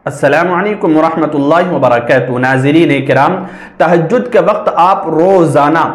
السلام علیکم ورحمۃ اللہ وبرکاتہ۔ ناظرین کرام، تہجد کے وقت آپ روزانہ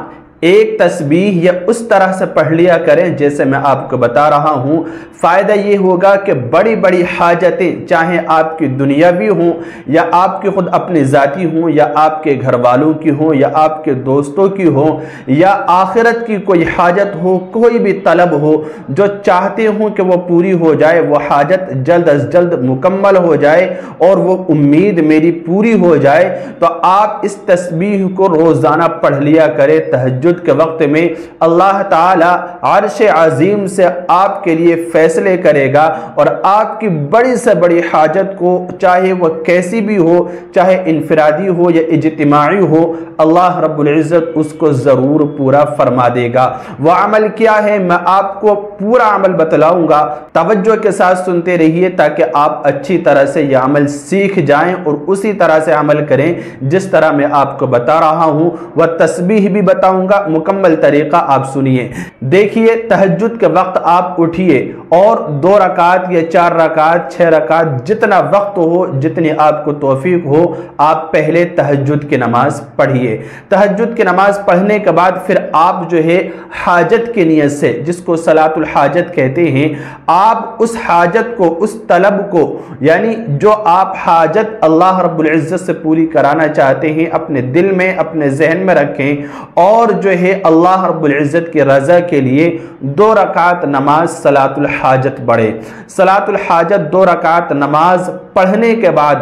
ایک تسبیح یا اس طرح سے پڑھ لیا کریں جیسے میں آپ کو بتا رہا ہوں۔ فائدہ یہ ہوگا کہ بڑی بڑی حاجتیں، چاہے آپ کی دنیاوی ہوں یا آپ کی خود اپنی ذاتی ہوں یا آپ کے گھر والوں کی ہوں یا آپ کے دوستوں کی ہوں یا آخرت کی کوئی حاجت ہو، کوئی بھی طلب ہو جو چاہتے ہوں کہ وہ پوری ہو جائے، وہ حاجت جلد از جلد مکمل ہو جائے اور وہ امید میری پوری ہو جائے، تو آپ اس تسبیح کو روزانہ پڑھ لیا کریں۔ تہجد کے وقت میں اللہ تعالی عرش عظیم سے آپ کے لیے فیصلے کرے گا اور آپ کی بڑی سے بڑی حاجت کو، چاہے وہ کیسی بھی ہو، چاہے انفرادی ہو یا اجتماعی ہو، اللہ رب العزت اس کو ضرور پورا فرما دے گا۔ وہ عمل کیا ہے میں آپ کو پورا عمل بتلاؤں گا، توجہ کے ساتھ سنتے رہیے تاکہ آپ اچھی طرح سے یہ عمل سیکھ جائیں اور اسی طرح سے عمل کریں جس طرح میں آپ کو بتا رہا ہوں۔ وہ تسبیح بھی بتاؤں گا، مکمل طریقہ آپ سنیے۔ دیکھیے، تہجد کے وقت آپ اٹھیے اور 2 رکعت یا 4 رکعت 6 رکعت جتنا وقت ہو، جتنی آپ کو توفیق ہو، آپ پہلے تہجد کی نماز پڑھیے۔ تہجد کی نماز پڑھنے کے بعد پھر آپ جو ہے حاجت کی نیت سے، جس کو صلاۃ الحاجت کہتے ہیں، آپ اس حاجت کو، اس طلب کو، یعنی جو آپ حاجت اللہ رب العزت سے پوری کرانا چاہتے ہیں، اپنے دل میں، اپنے ذہن میں رکھیں اور جو ہے اللہ رب العزت کی رضا کے لیے 2 رکعت نماز صلاۃ الحاجت پڑھیں۔ صلاۃ الحاجت 2 رکعت نماز پڑھنے کے بعد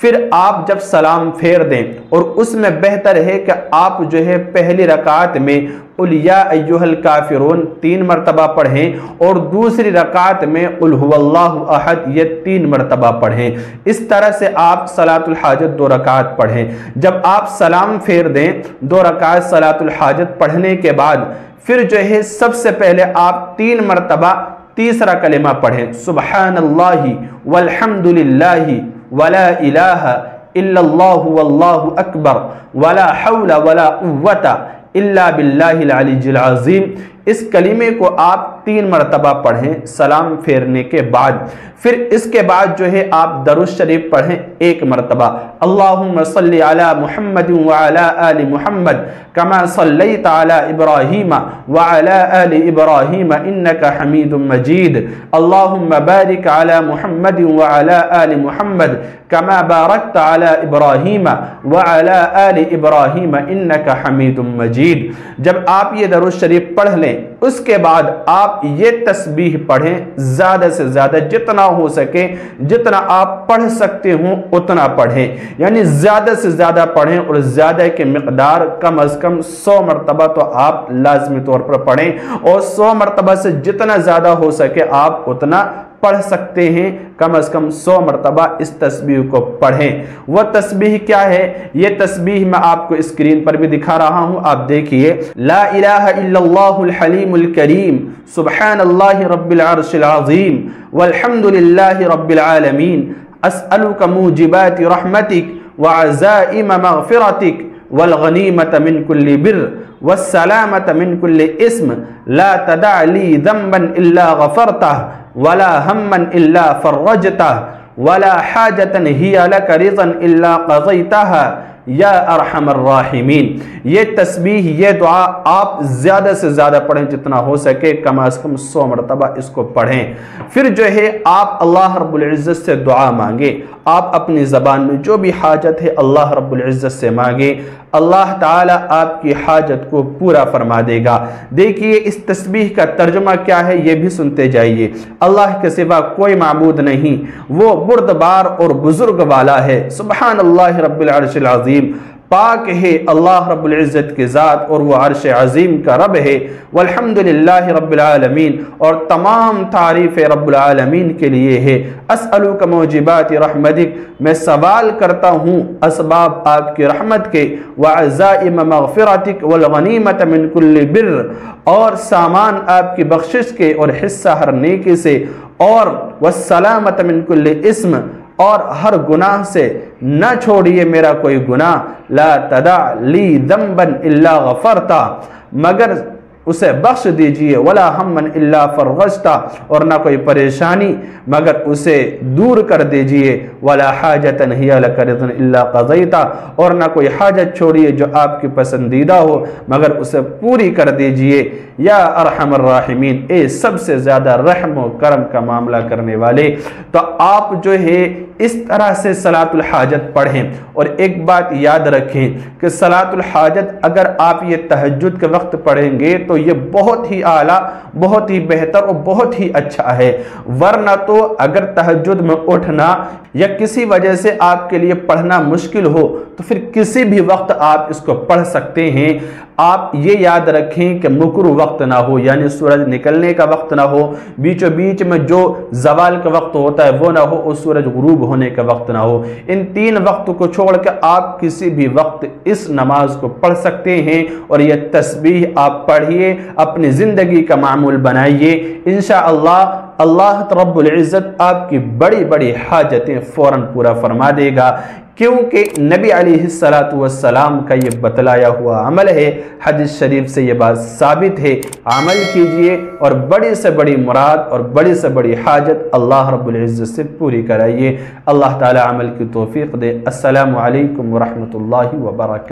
پھر آپ جب سلام پھیر دیں، اور اس میں بہتر ہے کہ آپ جو ہے پہلی رکعت میں قل یا ایھا الکافرون 3 مرتبہ پڑھیں اور دوسری رکعت میں قل ھو اللہ احد یہ 3 مرتبہ پڑھیں۔ اس طرح سے آپ صلاۃ الحاجت 2 رکعت پڑھیں۔ جب آپ سلام پھیر دیں 2 رکعت صلاۃ الحاجت پڑھنے کے بعد پھر جو ہے سب سے پہلے آپ 3 مرتبہ تیسرا کلمہ پڑھیں، سبحان اللہ والحمد للہ ولا الہ الا اللہ واللہ اکبر ولا حول ولا قوت الا باللہ العلی العظیم۔ اس کلمے کو آپ 3 مرتبہ پڑھیں سلام پھیرنے کے بعد۔ پھر اس کے بعد جو ہے آپ درود شریف پڑھیں 1 مرتبہ، اللہم صلی علی محمد وعلی آل محمد کما صلیت علی ابراہیم وعلی آل ابراہیم انکا حمید مجید، اللہم بارک علی محمد وعلی آل محمد کما بارکت علی ابراہیم وعلی آل ابراہیم انکا حمید مجید۔ جب آپ یہ درود شریف پڑھ لیں، اس کے بعد آپ یہ تسبیح پڑھیں، زیادہ سے زیادہ جتنا ہو سکے، جتنا آپ پڑھ سکتے ہوں اتنا پڑھیں، یعنی زیادہ سے زیادہ پڑھیں، اور زیادہ کی مقدار کم از کم 100 مرتبہ تو آپ لازمی طور پر پڑھیں، اور 100 مرتبہ سے جتنا زیادہ ہو سکے آپ اتنا پڑھ سکتے ہیں۔ کم از کم 100 مرتبہ اس تسبیح کو پڑھیں۔ وہ تسبیح کیا ہے؟ یہ تسبیح میں آپ کو اسکرین پر بھی دکھا رہا ہوں، آپ دیکھیے، لا الہ الا اللہ الحلیم الکریم سبحان اللہ رب العرش العظیم والحمد للہ رب العالمین اسألک موجبات رحمتک وعزائم مغفرتک والغنیمت من کل بر والسلامت من کل اسم لا تدع لی ذنبا الا غفرتہ ولا ہما الا فرجتہ ولا حاجتا ہی لک رضا الا قضیتہا یا ارحم الراحمین۔ یہ تسبیح، یہ دعا آپ زیادہ سے زیادہ پڑھیں، جتنا ہو سکے کم از کم 100 مرتبہ اس کو پڑھیں۔ پھر جو ہے آپ اللہ رب العزت سے دعا مانگیں، آپ اپنی زبان میں جو بھی حاجت ہے اللہ رب العزت سے مانگیں، اللہ تعالی آپ کی حاجت کو پورا فرما دے گا۔ دیکھیے اس تسبیح کا ترجمہ کیا ہے یہ بھی سنتے جائیے۔ اللہ کے سوا کوئی معبود نہیں، وہ بردبار اور بزرگ والا ہے، سبحان اللہ رب العرش العظیم، پاک ہے اللہ رب العزت کی ذات اور وہ عرش عظیم کا رب ہے، والحمدللہ رب العالمین، اور تمام تعریف رب العالمین کے لیے ہے۔ اسألک موجبات رحمتک، میں سوال کرتا ہوں اسباب آپ کی رحمت کے، وعزائم مغفرتک والغنیمت من کل بر، اور سامان آپ کی بخشش کے اور حصہ ہر نیکی سے، اور والسلامت من کل اسم، اور ہر گناہ سے نہ چھوڑیے میرا کوئی گناہ، لا تدع لی ذنبا الا غفرتا، مگر اسے بخش دیجئے، ولا ہمن الا فرغشتا، اور نہ کوئی پریشانی مگر اسے دور کر دیجئے، ولا حاجتا ہی لک رضا الا قضیتا، اور نہ کوئی حاجت چھوڑیے جو آپ کی پسندیدہ ہو مگر اسے پوری کر دیجئے، یا ارحم الراحمین، اے سب سے زیادہ رحم و کرم کا معاملہ کرنے والے۔ تو آپ جو ہے اس طرح سے صلاۃ الحاجت پڑھیں، اور ایک بات یاد رکھیں کہ صلاۃ الحاجت اگر آپ یہ تہجد کے وقت پڑھیں گے تو یہ بہت ہی اعلیٰ، بہت ہی بہتر اور بہت ہی اچھا ہے، ورنہ تو اگر تہجد میں اٹھنا یا کسی وجہ سے آپ کے لیے پڑھنا مشکل ہو تو پھر کسی بھی وقت آپ اس کو پڑھ سکتے ہیں۔ آپ یہ یاد رکھیں کہ مکروہ وقت نہ ہو، یعنی سورج نکلنے کا وقت نہ ہو، بیچوں بیچ میں جو زوال کا وقت ہوتا ہے وہ نہ ہو، اور سورج غروب ہونے کا وقت نہ ہو۔ ان تین وقت کو چھوڑ کے آپ کسی بھی وقت اس نماز کو پڑھ سکتے ہیں، اور یہ تسبیح آپ پڑھیے، اپنی زندگی کا معمول بنائیے، انشاءاللہ اللہ رب العزت آپ کی بڑی بڑی حاجتیں فوراً پورا فرما دے گا، کیونکہ نبی علیہ السلام کا یہ بتلایا ہوا عمل ہے۔ حدیث شریف سے یہ بات ثابت ہے، عمل کیجئے اور بڑی سے بڑی مراد اور بڑی سے بڑی حاجت اللہ رب العزت سے پوری کرائیے۔ اللہ تعالی عمل کی توفیق دے۔ السلام علیکم ورحمۃ اللہ وبرکاتہ۔